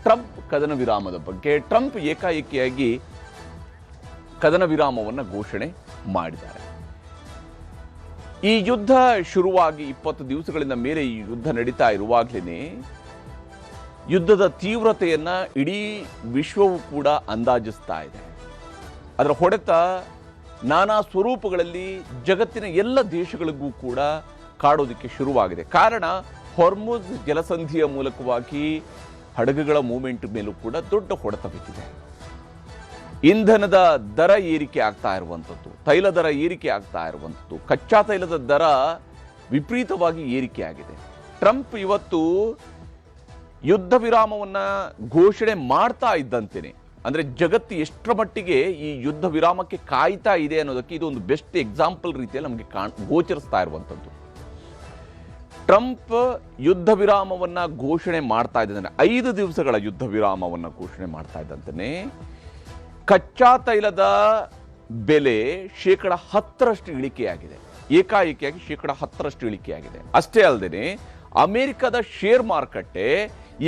Trump ಕದನ ವಿರಾಮದ ಬಗ್ಗೆ. ಟ್ರಂಪ್ ಏಕಾಏಕಿಯಾಗಿ ಕದನ ವಿರಾಮವನ್ನು ಘೋಷಣೆ ಮಾಡಿದ್ದಾರೆ. ಈ ಯುದ್ಧ ಶುರುವಾಗಿ 20 ದಿವಸಗಳಿಂದ ಮೇಲೆ ಈ ಯುದ್ಧ ನಡೀತಾ ಇರುವಾಗಲೇ ಯುದ್ಧದ ತೀವ್ರತೆಯನ್ನ ಇಡೀ ವಿಶ್ವವು ಕೂಡ ಅಂದಾಜಿಸ್ತಾ ಇದೆ. ಅದರ ಹೊಡೆತ ನಾನಾ ಸ್ವರೂಪಗಳಲ್ಲಿ ಜಗತ್ತಿನ ಎಲ್ಲ ದೇಶಗಳಿಗೂ ಕೂಡ ಕಾಡೋದಕ್ಕೆ ಶುರುವಾಗಿದೆ. ಕಾರಣ ಹೊರ್ಮುಜ್ ಜಲಸಂಧಿಯ ಮೂಲಕವಾಗಿ ಹಡಗುಗಳ ಮೂವ್ಮೆಂಟ್ ಮೇಲೂ ಕೂಡ ದೊಡ್ಡ ಹೊಡೆತ ಬಿದ್ದಿದೆ. ಇಂಧನದ ದರ ಏರಿಕೆ ಆಗ್ತಾ ಇರುವಂಥದ್ದು, ತೈಲ ದರ ಏರಿಕೆ ಆಗ್ತಾ ಇರುವಂಥದ್ದು, ಕಚ್ಚಾ ತೈಲದ ದರ ವಿಪರೀತವಾಗಿ ಏರಿಕೆ ಆಗಿದೆ. ಟ್ರಂಪ್ ಇವತ್ತು ಯುದ್ಧ ವಿರಾಮವನ್ನ ಘೋಷಣೆ ಮಾಡ್ತಾ ಇದ್ದಂತೆಯೇ, ಅಂದರೆ ಜಗತ್ತು ಎಷ್ಟರ ಮಟ್ಟಿಗೆ ಈ ಯುದ್ಧ ವಿರಾಮಕ್ಕೆ ಕಾಯ್ತಾ ಇದೆ ಅನ್ನೋದಕ್ಕೆ ಇದೊಂದು ಬೆಸ್ಟ್ ಎಕ್ಸಾಂಪಲ್ ರೀತಿಯಲ್ಲಿ ನಮಗೆ ಗೋಚರಿಸ್ತಾ ಇರುವಂಥದ್ದು. ಟ್ರಂಪ್ ಯುದ್ಧ ವಿರಾಮವನ್ನ ಘೋಷಣೆ ಮಾಡ್ತಾ ಇದ್ದಂತೆ, 5 ದಿವಸಗಳ ಯುದ್ಧ ವಿರಾಮವನ್ನು ಘೋಷಣೆ ಮಾಡ್ತಾ ಇದ್ದಂತೆ ಕಚ್ಚಾ ತೈಲದ ಬೆಲೆ 10% ಇಳಿಕೆಯಾಗಿದೆ. ಏಕಾಏಕಿಯಾಗಿ 10% ಇಳಿಕೆಯಾಗಿದೆ. ಅಷ್ಟೇ ಅಲ್ಲದೆ ಅಮೆರಿಕದ ಶೇರ್ ಮಾರುಕಟ್ಟೆ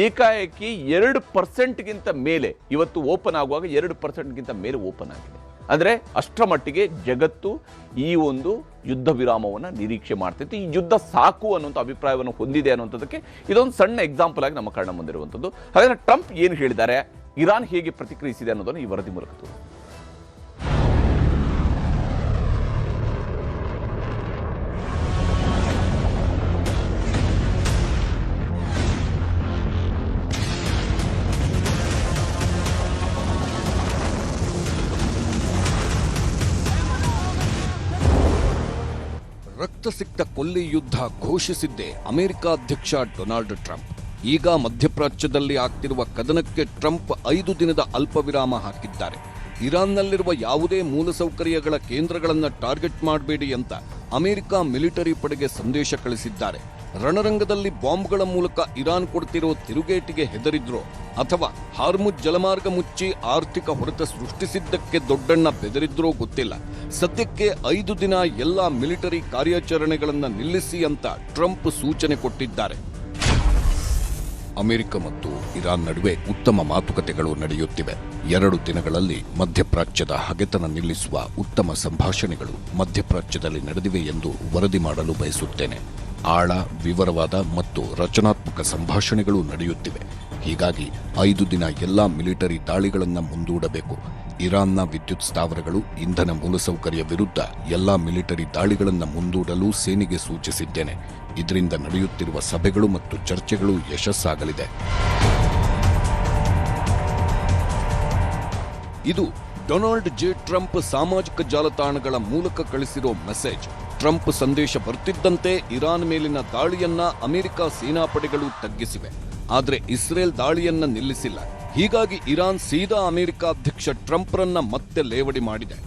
ಏಕಾಏಕಿ 2%ಗಿಂತ ಮೇಲೆ ಇವತ್ತು ಓಪನ್ ಆಗುವಾಗ 2%ಗಿಂತ ಮೇಲೆ ಓಪನ್ ಆಗಿದೆ. ಅಂದರೆ ಅಷ್ಟರ ಮಟ್ಟಿಗೆ ಜಗತ್ತು ಈ ಒಂದು ಯುದ್ಧ ವಿರಾಮವನ್ನು ನಿರೀಕ್ಷೆ ಮಾಡ್ತೈತೆ. ಈ ಯುದ್ಧ ಸಾಕು ಅನ್ನುವಂಥ ಅಭಿಪ್ರಾಯವನ್ನು ಹೊಂದಿದೆ ಅನ್ನುವಂಥದ್ದಕ್ಕೆ ಇದೊಂದು ಸಣ್ಣ ಎಕ್ಸಾಂಪಲ್ ಆಗಿ ನಮ್ಮ ಕಣ್ಣ ಮುಂದಿರುವಂಥದ್ದು. ಹಾಗಾದರೆ ಟ್ರಂಪ್ ಏನು ಹೇಳಿದ್ದಾರೆ, ಇರಾನ್ ಹೇಗೆ ಪ್ರತಿಕ್ರಿಯಿಸಿದೆ ಅನ್ನೋದನ್ನು ಈ ವರದಿ ಮೂಲಕ ತೋರಿಸಿ. ರಕ್ತಸಿಕ್ತ ಕೊಲ್ಲಿ ಯುದ್ಧ ಘೋಷಿಸಿದ್ದೇ ಅಮೆರಿಕ ಅಧ್ಯಕ್ಷ ಡೊನಾಲ್ಡ್ ಟ್ರಂಪ್. ಈಗ ಮಧ್ಯಪ್ರಾಚ್ಯದಲ್ಲಿ ಆಗ್ತಿರುವ ಕದನಕ್ಕೆ ಟ್ರಂಪ್ 5 ದಿನದ ಅಲ್ಪ ವಿರಾಮ ಹಾಕಿದ್ದಾರೆ. ಇರಾನ್ನಲ್ಲಿರುವ ಯಾವುದೇ ಮೂಲಸೌಕರ್ಯಗಳ ಕೇಂದ್ರಗಳನ್ನು ಟಾರ್ಗೆಟ್ ಮಾಡಬೇಡಿ ಅಂತ ಅಮೆರಿಕ ಮಿಲಿಟರಿ ಪಡೆಗೆ ಸಂದೇಶ ಕಳಿಸಿದ್ದಾರೆ. ರಣರಂಗದಲ್ಲಿ ಬಾಂಬ್ಗಳ ಮೂಲಕ ಇರಾನ್ ಕೊಡ್ತಿರೋ ತಿರುಗೇಟಿಗೆ ಹೆದರಿದ್ರೋ ಅಥವಾ ಹಾರ್ಮುಜ್ ಜಲಮಾರ್ಗ ಮುಚ್ಚಿ ಆರ್ಥಿಕ ಹೊಡೆತ ಸೃಷ್ಟಿಸಿದ್ದಕ್ಕೆ ದೊಡ್ಡಣ್ಣ ಬೆದರಿದ್ರೋ ಗೊತ್ತಿಲ್ಲ. ಸದ್ಯಕ್ಕೆ 5 ದಿನ ಎಲ್ಲ ಮಿಲಿಟರಿ ಕಾರ್ಯಾಚರಣೆಗಳನ್ನು ನಿಲ್ಲಿಸಿ ಅಂತ ಟ್ರಂಪ್ ಸೂಚನೆ ಕೊಟ್ಟಿದ್ದಾರೆ. ಅಮೆರಿಕ ಮತ್ತು ಇರಾನ್ ನಡುವೆ ಉತ್ತಮ ಮಾತುಕತೆಗಳು ನಡೆಯುತ್ತಿವೆ. 2 ದಿನಗಳಲ್ಲಿ ಮಧ್ಯಪ್ರಾಚ್ಯದ ಹಗೆತನ ನಿಲ್ಲಿಸುವ ಉತ್ತಮ ಸಂಭಾಷಣೆಗಳು ಮಧ್ಯಪ್ರಾಚ್ಯದಲ್ಲಿ ನಡೆದಿವೆ ಎಂದು ವರದಿ ಮಾಡಲು ಬಯಸುತ್ತೇನೆ. ಆಳ, ವಿವರವಾದ ಮತ್ತು ರಚನಾತ್ಮಕ ಸಂಭಾಷಣೆಗಳು ನಡೆಯುತ್ತಿವೆ. ಹೀಗಾಗಿ 5 ದಿನ ಎಲ್ಲಾ ಮಿಲಿಟರಿ ದಾಳಿಗಳನ್ನು ಮುಂದೂಡಬೇಕು. ಇರಾನ್ನ ವಿದ್ಯುತ್ ಸ್ಥಾವರಗಳು, ಇಂಧನ ಮೂಲಸೌಕರ್ಯ ವಿರುದ್ಧ ಎಲ್ಲಾ ಮಿಲಿಟರಿ ದಾಳಿಗಳನ್ನು ಮುಂದೂಡಲು ಸೇನೆಗೆ ಸೂಚಿಸಿದ್ದೇನೆ. ಇದರಿಂದ ನಡೆಯುತ್ತಿರುವ ಸಭೆಗಳು ಮತ್ತು ಚರ್ಚೆಗಳು ಯಶಸ್ಸಾಗಲಿದೆ. ಇದು ಡೊನಾಲ್ಡ್ ಜೆ ಟ್ರಂಪ್ ಸಾಮಾಜಿಕ ಜಾಲತಾಣಗಳ ಮೂಲಕ ಕಳಿಸಿರೋ ಮೆಸೇಜ್. ಟ್ರಂಪ್ ಸಂದೇಶ ಬರ್ತಿದ್ದಂತೆ ಇರಾನ್ ಮೇಲಿನ ದಾಳಿಯನ್ನ ಅಮೆರಿಕ ಸೇನಾಪಡೆಗಳು ತಗ್ಗಿಸಿವೆ. ಆದರೆ ಇಸ್ರೇಲ್ ದಾಳಿಯನ್ನ ನಿಲ್ಲಿಸಿಲ್ಲ. ಹೀಗಾಗಿ ಇರಾನ್ ಸೀದಾ ಅಮೆರಿಕ ಅಧ್ಯಕ್ಷ ಟ್ರಂಪ್ರನ್ನ ಮತ್ತೆ ಲೇವಡಿ ಮಾಡಿದೆ.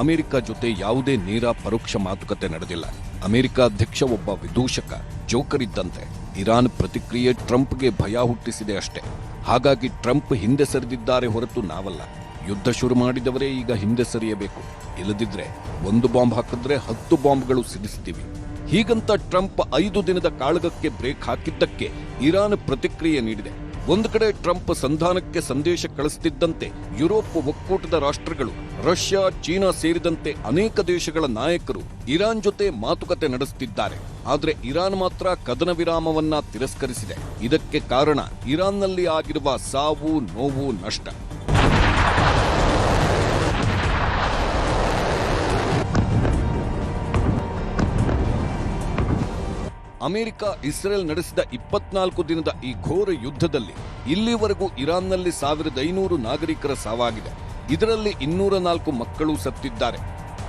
ಅಮೆರಿಕ ಜೊತೆ ಯಾವುದೇ ನೇರ ಪರೋಕ್ಷ ಮಾತುಕತೆ ನಡೆದಿಲ್ಲ. ಅಮೆರಿಕ ಅಧ್ಯಕ್ಷ ಒಬ್ಬ ವಿದೂಷಕ, ಜೋಕರ್ ಇದ್ದಂತೆ. ಇರಾನ್ ಪ್ರತಿಕ್ರಿಯೆ ಟ್ರಂಪ್ಗೆ ಭಯ ಹುಟ್ಟಿಸಿದೆ ಅಷ್ಟೇ. ಹಾಗಾಗಿ ಟ್ರಂಪ್ ಹಿಂದೆ ಸರಿದಿದ್ದಾರೆ ಹೊರತು ನಾವಲ್ಲ. ಯುದ್ಧ ಶುರು ಮಾಡಿದವರೇ ಈಗ ಹಿಂದೆ ಸರಿಯಬೇಕು. ಇಲ್ಲದಿದ್ರೆ 1 ಬಾಂಬ್ ಹಾಕಿದ್ರೆ 10 ಬಾಂಬ್ಗಳು ಸಿಡಿಸ್ತೀವಿ. ಹೀಗಂತ ಟ್ರಂಪ್ 5 ದಿನದ ಕಾಳಗಕ್ಕೆ ಬ್ರೇಕ್ ಹಾಕಿದ್ದಕ್ಕೆ ಇರಾನ್ ಪ್ರತಿಕ್ರಿಯೆ ನೀಡಿದೆ. ಒಂದು ಕಡೆ ಟ್ರಂಪ್ ಸಂಧಾನಕ್ಕೆ ಸಂದೇಶ ಕಳಿಸುತ್ತಿದ್ದಂತೆ ಯುರೋಪ್ ಒಕ್ಕೂಟದ ರಾಷ್ಟ್ರಗಳು, ರಷ್ಯಾ, ಚೀನಾ ಸೇರಿದಂತೆ ಅನೇಕ ದೇಶಗಳ ನಾಯಕರು ಇರಾನ್ ಜೊತೆ ಮಾತುಕತೆ ನಡೆಸುತ್ತಿದ್ದಾರೆ. ಆದರೆ ಇರಾನ್ ಮಾತ್ರ ಕದನ ವಿರಾಮವನ್ನ ತಿರಸ್ಕರಿಸಿದೆ. ಇದಕ್ಕೆ ಕಾರಣ ಇರಾನ್ನಲ್ಲಿ ಆಗಿರುವ ಸಾವು, ನೋವು, ನಷ್ಟ. ಅಮೆರಿಕ ಇಸ್ರೇಲ್ ನಡೆಸಿದ 24 ದಿನದ ಈ ಘೋರ ಯುದ್ಧದಲ್ಲಿ ಇಲ್ಲಿವರೆಗೂ ಇರಾನ್ನಲ್ಲಿ 1500 ನಾಗರಿಕರ ಸಾವಾಗಿದೆ. ಇದರಲ್ಲಿ 204 ಮಕ್ಕಳು ಸತ್ತಿದ್ದಾರೆ.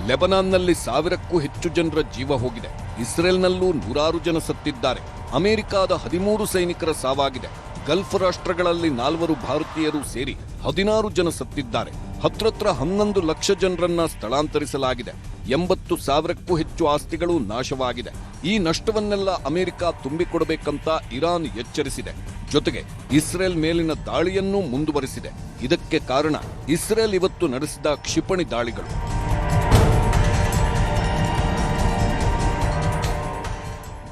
ಲೆಬನಾನ್ನಲ್ಲಿ 1000ಕ್ಕೂ ಹೆಚ್ಚು ಜನರ ಜೀವ ಹೋಗಿದೆ. ಇಸ್ರೇಲ್ನಲ್ಲೂ 106 ಜನ ಸತ್ತಿದ್ದಾರೆ. ಅಮೆರಿಕದ 13 ಸೈನಿಕರ ಸಾವಾಗಿದೆ. ಗಲ್ಫ್ ರಾಷ್ಟ್ರಗಳಲ್ಲಿ 4 ಭಾರತೀಯರು ಸೇರಿ 16 ಜನ ಸತ್ತಿದ್ದಾರೆ. ಹತ್ರ 11 ಲಕ್ಷ ಜನರನ್ನ ಸ್ಥಳಾಂತರಿಸಲಾಗಿದೆ. 80,000ಕ್ಕೂ ಹೆಚ್ಚು ಆಸ್ತಿಗಳು ನಾಶವಾಗಿದೆ. ಈ ನಷ್ಟವನ್ನೆಲ್ಲ ಅಮೆರಿಕ ತುಂಬಿಕೊಡಬೇಕಂತ ಇರಾನ್ ಎಚ್ಚರಿಸಿದೆ. ಜೊತೆಗೆ ಇಸ್ರೇಲ್ ಮೇಲಿನ ದಾಳಿಯನ್ನೂ ಮುಂದುವರಿಸಿದೆ. ಇದಕ್ಕೆ ಕಾರಣ ಇಸ್ರೇಲ್ ಇವತ್ತು ನಡೆಸಿದ ಕ್ಷಿಪಣಿ ದಾಳಿಗಳು.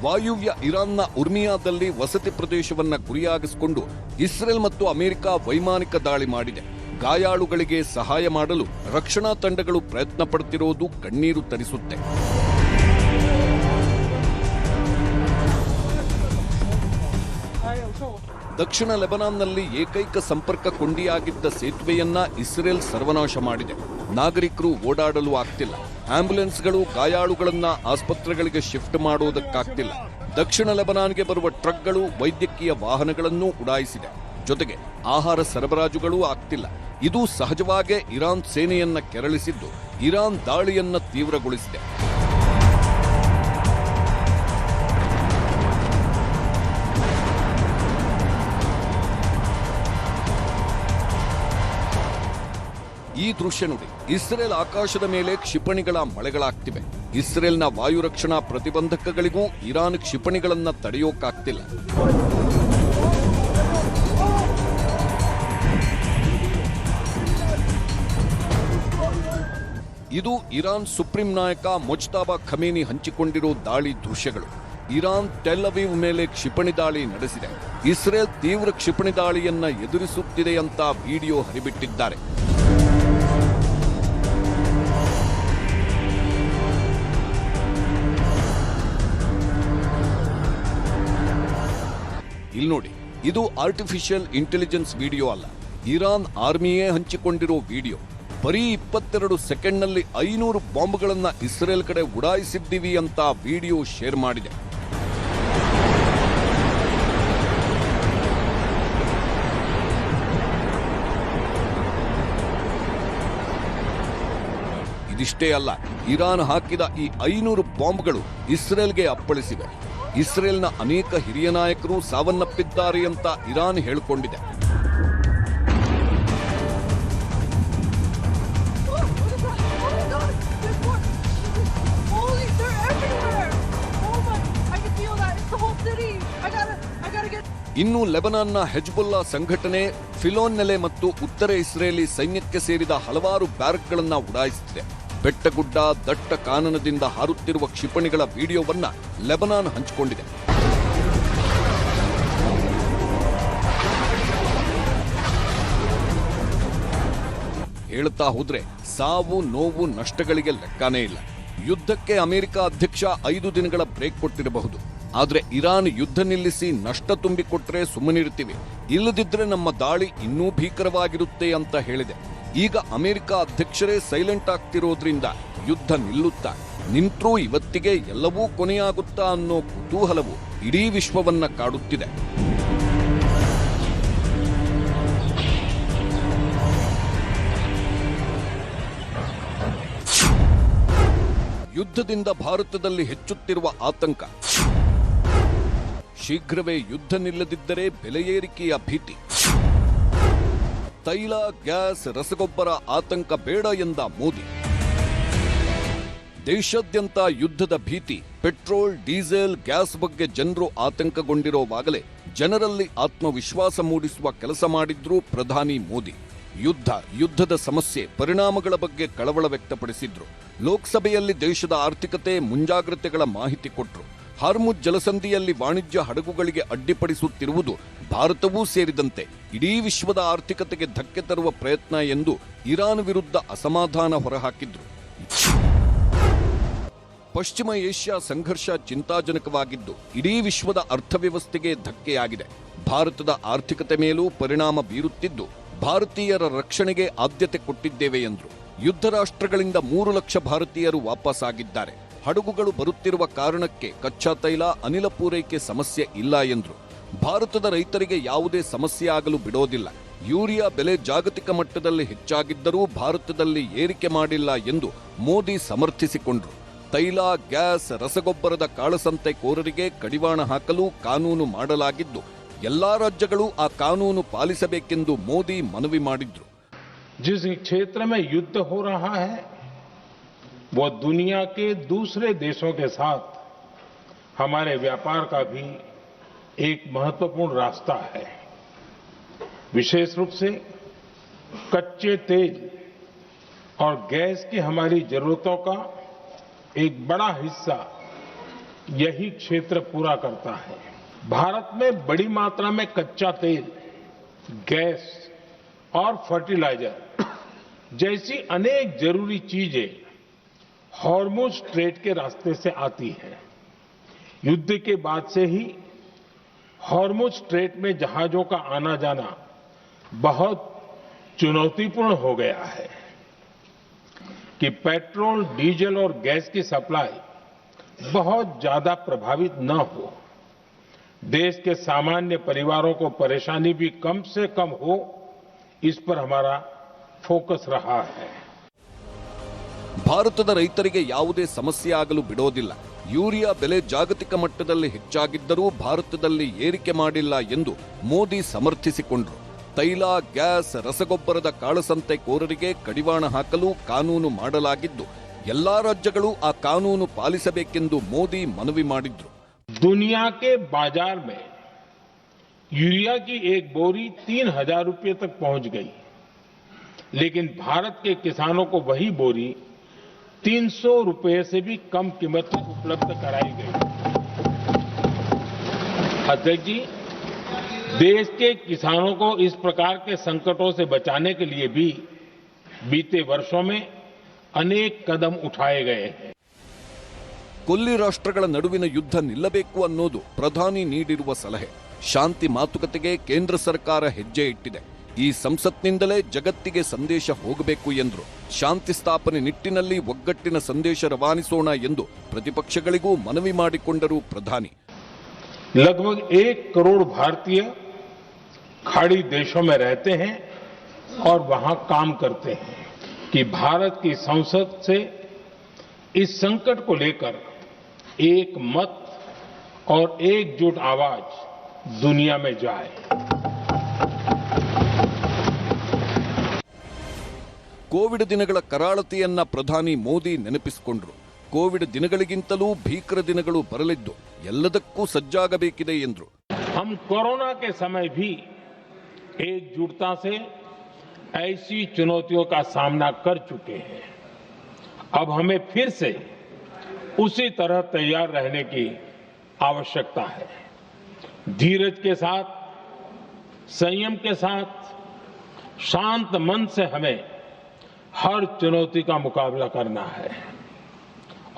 1 ವಾಯುವ್ಯ ಇರಾನ್ನ ಉರ್ಮಿಯಾದಲ್ಲಿ ವಸತಿ ಪ್ರದೇಶವನ್ನ ಗುರಿಯಾಗಿಸಿಕೊಂಡು ಇಸ್ರೇಲ್ ಮತ್ತು ಅಮೆರಿಕ ವೈಮಾನಿಕ ದಾಳಿ ಮಾಡಿದೆ. ಗಾಯಾಳುಗಳಿಗೆ ಸಹಾಯ ಮಾಡಲು ರಕ್ಷಣಾ ತಂಡಗಳು ಪ್ರಯತ್ನ ಪಡುತ್ತಿರುವುದು ಕಣ್ಣೀರು ತರಿಸುತ್ತೆ. ದಕ್ಷಿಣ ಲೆಬನಾನ್ನಲ್ಲಿ ಏಕೈಕ ಸಂಪರ್ಕ ಕೊಂಡಿಯಾಗಿದ್ದ ಸೇತುವೆಯನ್ನ ಇಸ್ರೇಲ್ ಸರ್ವನಾಶ ಮಾಡಿದೆ. ನಾಗರಿಕರು ಓಡಾಡಲು ಆಗ್ತಿಲ್ಲ. ಆಂಬ್ಯುಲೆನ್ಸ್ಗಳು ಗಾಯಾಳುಗಳನ್ನ ಆಸ್ಪತ್ರೆಗಳಿಗೆ ಶಿಫ್ಟ್ ಮಾಡೋದಕ್ಕಾಗ್ತಿಲ್ಲ. ದಕ್ಷಿಣ ಲೆಬನಾನ್ಗೆ ಬರುವ ಟ್ರಕ್ಗಳು ವೈದ್ಯಕೀಯ ವಾಹನಗಳನ್ನು ಉಡಾಯಿಸಿದೆ. ಜೊತೆಗೆ ಆಹಾರ ಸರಬರಾಜುಗಳೂ ಆಗ್ತಿಲ್ಲ. ಇದು ಸಹಜವಾಗೇ ಇರಾನ್ ಸೇನೆಯನ್ನ ಕೆರಳಿಸಿದ್ದು ಇರಾನ್ ದಾಳಿಯನ್ನ ತೀವ್ರಗೊಳಿಸಿದೆ. ಈ ದೃಶ್ಯ ನೋಡಿ. ಇಸ್ರೇಲ್ ಆಕಾಶದ ಮೇಲೆ ಕ್ಷಿಪಣಿಗಳ ಮಳೆಗಳಾಗ್ತಿವೆ. ಇಸ್ರೇಲ್ನ ವಾಯು ರಕ್ಷಣಾ ಪ್ರತಿಬಂಧಕಗಳಿಗೂ ಇರಾನ್ ಕ್ಷಿಪಣಿಗಳನ್ನ ತಡೆಯೋಕ್ಕಾಗ್ತಿಲ್ಲ. ಇದು ಇರಾನ್ ಸುಪ್ರೀಂ ನಾಯಕ ಮೊಜ್ತಬಾ ಖಮೇನಿ ಹಂಚಿಕೊಂಡಿರೋ ದಾಳಿ ದೃಶ್ಯಗಳು. ಇರಾನ್ ಟೆಲ್ ಅವೀವ್ ಮೇಲೆ ಕ್ಷಿಪಣಿ ದಾಳಿ ನಡೆಸಿದೆ. ಇಸ್ರೇಲ್ ತೀವ್ರ ಕ್ಷಿಪಣಿ ದಾಳಿಯನ್ನ ಎದುರಿಸುತ್ತಿದೆ ಅಂತ ವಿಡಿಯೋ ಹರಿಬಿಟ್ಟಿದ್ದಾರೆ. ಇಲ್ಲಿ ನೋಡಿ, ಇದು ಆರ್ಟಿಫಿಷಿಯಲ್ ಇಂಟೆಲಿಜೆನ್ಸ್ ವಿಡಿಯೋ ಅಲ್ಲ, ಇರಾನ್ ಆರ್ಮಿಯೇ ಹಂಚಿಕೊಂಡಿರೋ ವಿಡಿಯೋ. ಬರೀ 22 ಸೆಕೆಂಡ್ನಲ್ಲಿ 500 ಬಾಂಬ್ಗಳನ್ನ ಇಸ್ರೇಲ್ ಕಡೆ ಉಡಾಯಿಸಿದ್ದೀವಿ ಅಂತ ವಿಡಿಯೋ ಶೇರ್ ಮಾಡಿದೆ. ಇದಿಷ್ಟೇ ಅಲ್ಲ, ಇರಾನ್ ಹಾಕಿದ ಈ 500 ಬಾಂಬ್ಗಳು ಇಸ್ರೇಲ್ಗೆ ಅಪ್ಪಳಿಸಿವೆ. ಇಸ್ರೇಲ್ನ ಅನೇಕ ಹಿರಿಯ ನಾಯಕರು ಸಾವನ್ನಪ್ಪಿದ್ದಾರೆ ಅಂತ ಇರಾನ್ ಹೇಳಿಕೊಂಡಿದೆ. ಇನ್ನು ಲೆಬನಾನ್ನ ಹೆಜ್ಬುಲ್ಲಾ ಸಂಘಟನೆ ಫಿಲೋನ್-ನೆಲೆ ಮತ್ತು ಉತ್ತರ ಇಸ್ರೇಲಿ ಸೈನ್ಯಕ್ಕೆ ಸೇರಿದ ಹಲವಾರು ಬ್ಯಾರಕ್ಗಳನ್ನ ಉಡಾಯಿಸುತ್ತಿದೆ. ಬೆಟ್ಟಗುಡ್ಡ ದಟ್ಟ ಕಾನನದಿಂದ ಹಾರುತ್ತಿರುವ ಕ್ಷಿಪಣಿಗಳ ವಿಡಿಯೋವನ್ನ ಲೆಬನಾನ್ ಹಂಚಿಕೊಂಡಿದೆ. ಹೇಳ್ತಾ ಹೋದ್ರೆ ಸಾವು ನೋವು ನಷ್ಟಗಳಿಗೆ ಲೆಕ್ಕನೇ ಇಲ್ಲ. ಯುದ್ಧಕ್ಕೆ ಅಮೆರಿಕ ಅಧ್ಯಕ್ಷ 5 ದಿನಗಳ ಬ್ರೇಕ್ ಕೊಟ್ಟಿರಬಹುದು. ಆದ್ರೆ ಇರಾನ್ ಯುದ್ಧ ನಿಲ್ಲಿಸಿ ನಷ್ಟ ತುಂಬಿಕೊಟ್ರೆ ಸುಮ್ಮನಿರ್ತೀವಿ, ಇಲ್ಲದಿದ್ರೆ ನಮ್ಮ ದಾಳಿ ಇನ್ನೂ ಭೀಕರವಾಗಿರುತ್ತೆ ಅಂತ ಹೇಳಿದೆ. ಈಗ ಅಮೆರಿಕ ಅಧ್ಯಕ್ಷರೇ ಸೈಲೆಂಟ್ ಆಗ್ತಿರೋದ್ರಿಂದ ಯುದ್ಧ ನಿಲ್ಲುತ್ತಾ, ನಿಂತ್ರೂ ಇವತ್ತಿಗೆ ಎಲ್ಲವೂ ಕೊನೆಯಾಗುತ್ತಾ ಅನ್ನೋ ಕುತೂಹಲವು ಇಡೀ ವಿಶ್ವವನ್ನ ಕಾಡುತ್ತಿದೆ. ಯುದ್ಧದಿಂದ ಭಾರತದಲ್ಲಿ ಹೆಚ್ಚುತ್ತಿರುವ ಆತಂಕ, ಶೀಘ್ರವೇ ಯುದ್ಧ ನಿಲ್ಲದಿದ್ದರೆ ಬೆಲೆ ಏರಿಕೆಯ ಭೀತಿ, ತೈಲ ಗ್ಯಾಸ್ ರಸಗೊಬ್ಬರ ಆತಂಕ ಬೇಡ ಎಂದ ಮೋದಿ, ದೇಶಾದ್ಯಂತ ಯುದ್ಧದ ಭೀತಿ, ಪೆಟ್ರೋಲ್ ಡೀಸೆಲ್ ಗ್ಯಾಸ್ ಬಗ್ಗೆ ಜನರು ಆತಂಕಗೊಂಡಿರೋವಾಗಲೇ ಜನರಲ್ಲಿ ಆತ್ಮವಿಶ್ವಾಸ ಮೂಡಿಸುವ ಕೆಲಸ ಮಾಡಿದ್ರು ಪ್ರಧಾನಿ ಮೋದಿ. ಯುದ್ಧದ ಸಮಸ್ಯೆ ಪರಿಣಾಮಗಳ ಬಗ್ಗೆ ಕಳವಳ ವ್ಯಕ್ತಪಡಿಸಿದ್ರು. ಲೋಕಸಭೆಯಲ್ಲಿ ದೇಶದ ಆರ್ಥಿಕತೆ ಮುಂಜಾಗ್ರತೆಗಳ ಮಾಹಿತಿ ಕೊಟ್ಟರು. ಹಾರ್ಮುಜ್ ಜಲಸಂಧಿಯಲ್ಲಿ ವಾಣಿಜ್ಯ ಹಡಗುಗಳಿಗೆ ಅಡ್ಡಿಪಡಿಸುತ್ತಿರುವುದು ಭಾರತವೂ ಸೇರಿದಂತೆ ಇಡೀ ವಿಶ್ವದ ಆರ್ಥಿಕತೆಗೆ ಧಕ್ಕೆ ತರುವ ಪ್ರಯತ್ನ ಎಂದು ಇರಾನ್ ವಿರುದ್ಧ ಅಸಮಾಧಾನ ಹೊರಹಾಕಿದ್ರು. ಪಶ್ಚಿಮ ಏಷ್ಯಾ ಸಂಘರ್ಷ ಚಿಂತಾಜನಕವಾಗಿದ್ದು ಇಡೀ ವಿಶ್ವದ ಅರ್ಥವ್ಯವಸ್ಥೆಗೆ ಧಕ್ಕೆಯಾಗಿದೆ. ಭಾರತದ ಆರ್ಥಿಕತೆ ಮೇಲೂ ಪರಿಣಾಮ ಬೀರುತ್ತಿದ್ದು ಭಾರತೀಯರ ರಕ್ಷಣೆಗೆ ಆದ್ಯತೆ ಕೊಟ್ಟಿದ್ದೇವೆ ಎಂದರು. ಯುದ್ಧ ರಾಷ್ಟ್ರಗಳಿಂದ 3 ಲಕ್ಷ ಭಾರತೀಯರು ವಾಪಸ್ಸಾಗಿದ್ದಾರೆ. ಹಡಗುಗಳು ಬರುತ್ತಿರುವ ಕಾರಣಕ್ಕೆ ಕಚ್ಚಾ ತೈಲ ಅನಿಲ ಪೂರೈಕೆ ಸಮಸ್ಯೆ ಇಲ್ಲ ಎಂದರು. ಭಾರತದ ರೈತರಿಗೆ ಯಾವುದೇ ಸಮಸ್ಯೆ ಆಗಲು ಬಿಡೋದಿಲ್ಲ. ಯೂರಿಯಾ ಬೆಲೆ ಜಾಗತಿಕ ಮಟ್ಟದಲ್ಲಿ ಹೆಚ್ಚಾಗಿದ್ದರೂ ಭಾರತದಲ್ಲಿ ಏರಿಕೆ ಮಾಡಿಲ್ಲ ಎಂದು ಮೋದಿ ಸಮರ್ಥಿಸಿಕೊಂಡರು. ತೈಲ ಗ್ಯಾಸ್ ರಸಗೊಬ್ಬರದ ಕಾಳಸಂತೆಕೋರರಿಗೆ ಕಡಿವಾಣ ಹಾಕಲು ಕಾನೂನು ಮಾಡಲಾಗಿದ್ದು ಎಲ್ಲಾ ರಾಜ್ಯಗಳು ಆ ಕಾನೂನು ಪಾಲಿಸಬೇಕೆಂದು ಮೋದಿ ಮನವಿ ಮಾಡಿದ್ರು. जिस क्षेत्र में युद्ध हो रहा है वो दुनिया के दूसरे देशों के साथ हमारे व्यापार का भी एक महत्वपूर्ण रास्ता है. विशेष रूप से कच्चे तेल और गैस की हमारी जरूरतों का एक बड़ा हिस्सा यही क्षेत्र पूरा करता है। भारत में बड़ी मात्रा में कच्चा तेल, गैस और फर्टिलाइजर जैसी अनेक जरूरी चीजें हॉर्मुज स्ट्रेट के रास्ते से आती हैं। युद्ध के बाद से ही हॉर्मुज स्ट्रेट में जहाजों का आना जाना बहुत चुनौतीपूर्ण हो गया है कि पेट्रोल, डीजल और गैस की सप्लाई बहुत ज्यादा प्रभावित न हो, देश के सामान्य परिवारों को परेशानी भी कम से कम हो, इस पर हमारा फोकस रहा है। ಭಾರತದ ರೈತರಿಗೆ ಯಾವುದೇ ಸಮಸ್ಯೆ ಆಗಲು ಬಿಡೋದಿಲ್ಲ. ಯೂರಿಯಾ ಬೆಲೆ ಜಾಗತಿಕ ಮಟ್ಟದಲ್ಲಿ ಹೆಚ್ಚಾಗಿದ್ದರೂ ಭಾರತದಲ್ಲಿ ಏರಿಕೆ ಮಾಡಿಲ್ಲ ಎಂದು ಮೋದಿ ಸಮರ್ಥಿಸಿಕೊಂಡರು. ತೈಲ, ಗ್ಯಾಸ್, ರಸಗೊಬ್ಬರದ ಕಾಳಸಂತೆಕೋರರಿಗೆ ಕಡಿವಾಣ ಹಾಕಲು ಕಾನೂನು ಮಾಡಲಾಗಿದ್ದು ಎಲ್ಲಾ ರಾಜ್ಯಗಳು ಆ ಕಾನೂನು ಪಾಲಿಸಬೇಕೆಂದು ಮೋದಿ ಮನವಿ ಮಾಡಿದ್ರು. दुनिया के बाजार में यूरिया की एक बोरी 3,000 रुपये तक पहुंच गई, लेकिन भारत के किसानों को वही बोरी 300 रुपये से भी कम कीमत में उपलब्ध कराई गई। अध्यक्ष जी, देश के किसानों को इस प्रकार के संकटों से बचाने के लिए भी बीते वर्षों में अनेक कदम उठाए गए हैं। ಕೊಲ್ಲಿ ರಾಷ್ಟ್ರಗಳ ನಡುವಿನ ಯುದ್ಧ ನಿಲ್ಲಬೇಕು ಅನ್ನೋದು ಪ್ರಧಾನಿ ನೀಡಿರುವ ಸಲಹೆ. ಶಾಂತಿ ಮಾತುಕತೆಗೆ ಕೇಂದ್ರ ಸರ್ಕಾರ ಹೆಜ್ಜೆ ಇಟ್ಟಿದೆ. ಈ ಸಂಸತ್ನಿಂದಲೇ ಜಗತ್ತಿಗೆ ಸಂದೇಶ ಹೋಗಬೇಕು ಎಂದರು. ಶಾಂತಿ ಸ್ಥಾಪನೆ ನಿಟ್ಟಿನಲ್ಲಿ ಒಗ್ಗಟ್ಟಿನ ಸಂದೇಶ ರವಾನಿಸೋಣ ಎಂದು ಪ್ರತಿಪಕ್ಷಗಳಿಗೂ ಮನವಿ ಮಾಡಿಕೊಂಡರು ಪ್ರಧಾನಿ. लगभग 1 करोड़ भारतीय खाड़ी देशों में रहते हैं और वहां काम करते हैं कि भारत की संसद से इस संकट को लेकर एक मत और एकजुट आवाज दुनिया में जाए। ಕೋವಿಡ್ ದಿನಗಳ ಕರಾಳತೆಯನ್ನ ಪ್ರಧಾನಿ ಮೋದಿ ನೆನಪಿಸಿಕೊಂಡರು. ಕೋವಿಡ್ ದಿನಗಳಿಗಿಂತಲೂ ಭೀಕರ ದಿನಗಳು ಬರಲಿದ್ದು ಎಲ್ಲದಕ್ಕೂ ಸಜ್ಜಾಗಬೇಕಿದೆ ಎಂದರು. हम कोरोना के समय भी एकजुटता से ऐसी चुनौतियों का सामना कर चुके हैं। अब हमें फिर से उसी तरह तैयार रहने की आवश्यकता है। धीरज के साथ, संयम के साथ, शांत मन से हमें हर चुनौती का मुकाबला करना है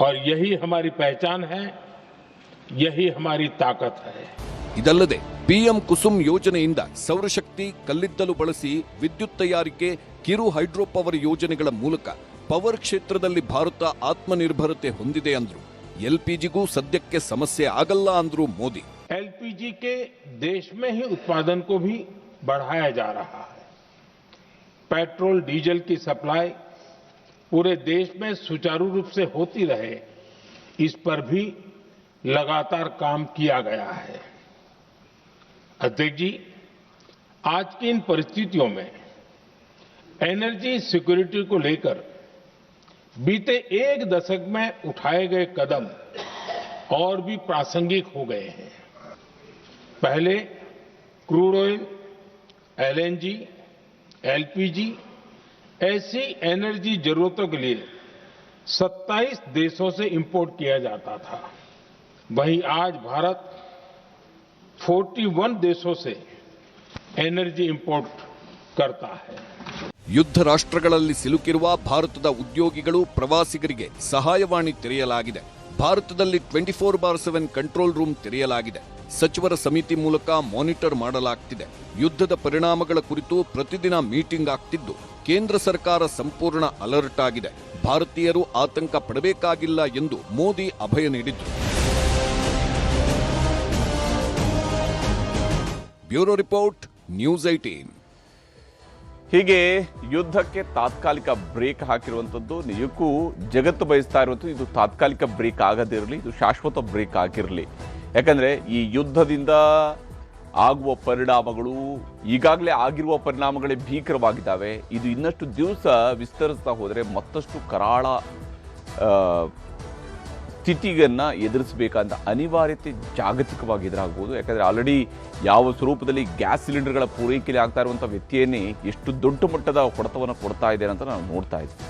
और यही हमारी पहचान है, यही हमारी ताकत है। ಇದಲ್ಲದೆ ಪಿಎಂ ಕುಸುಮ್ ಯೋಜನೆಯಿಂದ ಸೌರಶಕ್ತಿ, ಕಲ್ಲಿದ್ದಲು ಬಳಸಿ ವಿದ್ಯುತ್ ತಯಾರಿಕೆ, ಕಿರು ಹೈಡ್ರೋ ಪವರ್ ಯೋಜನೆಗಳ ಮೂಲಕ ಪವರ್ ಕ್ಷೇತ್ರದಲ್ಲಿ ಭಾರತ ಆತ್ಮನಿರ್ಭರತೆ ಹೊಂದಿದೆ ಅಂದ್ರು. ಎಲ್ಪಿಜಿಗೂ ಸದ್ಯಕ್ಕೆ ಸಮಸ್ಯೆ ಆಗಲ್ಲ ಅಂದ್ರು ಮೋದಿ. एलपीजी के देश में ही उत्पादन को भी बढ़ाया जा रहा है। पेट्रोल, डीजल की सप्लाई पूरे देश में सुचारू रूप से होती रहे, इस पर भी लगातार काम किया गया है। अध्यक्ष जी, आज की इन परिस्थितियों में एनर्जी सिक्योरिटी को लेकर बीते 1 दशक में उठाए गए कदम और भी प्रासंगिक हो गए हैं। पहले क्रूड ऑयल, एलएनजी, एलपीजी ऐसी एनर्जी जरूरतों के लिए 27 देशों से इंपोर्ट किया जाता था। वहीं आज भारत 41 देशों से एनर्जी इंपोर्ट करता है। ಯುದ್ಧ ರಾಷ್ಟ್ರಗಳಲ್ಲಿ ಸಿಲುಕಿರುವ ಭಾರತದ ಉದ್ಯೋಗಿಗಳು, ಪ್ರವಾಸಿಗರಿಗೆ ಸಹಾಯವಾಣಿ ತೆರೆಯಲಾಗಿದೆ. ಭಾರತದಲ್ಲಿ 24/7 ಕಂಟ್ರೋಲ್ ರೂಮ್ ತೆರೆಯಲಾಗಿದೆ. ಸಚಿವರ ಸಮಿತಿ ಮೂಲಕ ಮಾನಿಟರ್ ಮಾಡಲಾಗ್ತಿದೆ. ಯುದ್ಧದ ಪರಿಣಾಮಗಳ ಕುರಿತು ಪ್ರತಿದಿನ ಮೀಟಿಂಗ್ ಆಗ್ತಿದ್ದು ಕೇಂದ್ರ ಸರ್ಕಾರ ಸಂಪೂರ್ಣ ಅಲರ್ಟ್ ಆಗಿದೆ. ಭಾರತೀಯರು ಆತಂಕ ಪಡಬೇಕಾಗಿಲ್ಲ ಎಂದು ಮೋದಿ ಅಭಯ ನೀಡಿದ್ರು. Bureau report, news 18. ಹೀಗೆ ಯುದ್ಧಕ್ಕೆ ತಾತ್ಕಾಲಿಕ ಬ್ರೇಕ್ ಹಾಕಿರುವಂಥದ್ದು ನಿಜಕ್ಕೂ ಜಗತ್ತು ಬಯಸ್ತಾ ಇರುವಂಥದ್ದು. ಇದು ತಾತ್ಕಾಲಿಕ ಬ್ರೇಕ್ ಆಗದಿರಲಿ, ಇದು ಶಾಶ್ವತ ಬ್ರೇಕ್ ಆಗಿರಲಿ. ಯಾಕಂದರೆ ಈ ಯುದ್ಧದಿಂದ ಆಗುವ ಪರಿಣಾಮಗಳು, ಈಗಾಗಲೇ ಆಗಿರುವ ಪರಿಣಾಮಗಳೇ ಭೀಕರವಾಗಿದ್ದಾವೆ. ಇದು ಇನ್ನಷ್ಟು ದಿವಸ ವಿಸ್ತರಿಸ್ತಾ ಹೋದರೆ ಮತ್ತಷ್ಟು ಕರಾಳ ಸ್ಥಿತಿಯನ್ನು ಎದುರಿಸಬೇಕಂತ ಅನಿವಾರ್ಯತೆ ಜಾಗತಿಕವಾಗಿ ಎದುರಾಗ್ಬೋದು. ಯಾಕಂದರೆ ಆಲ್ರೆಡಿ ಯಾವ ಸ್ವರೂಪದಲ್ಲಿ ಗ್ಯಾಸ್ ಸಿಲಿಂಡರ್ಗಳ ಪೂರೈಕೆಯಲ್ಲಿ ಆಗ್ತಾ ಇರುವಂಥ ವ್ಯತ್ಯಯನೇ ಎಷ್ಟು ದೊಡ್ಡ ಮಟ್ಟದ ಹೊಡೆತವನ್ನು ಕೊಡ್ತಾ ಇದೆ ಅಂತ ನಾವು ನೋಡ್ತಾ ಇದ್ದೀವಿ.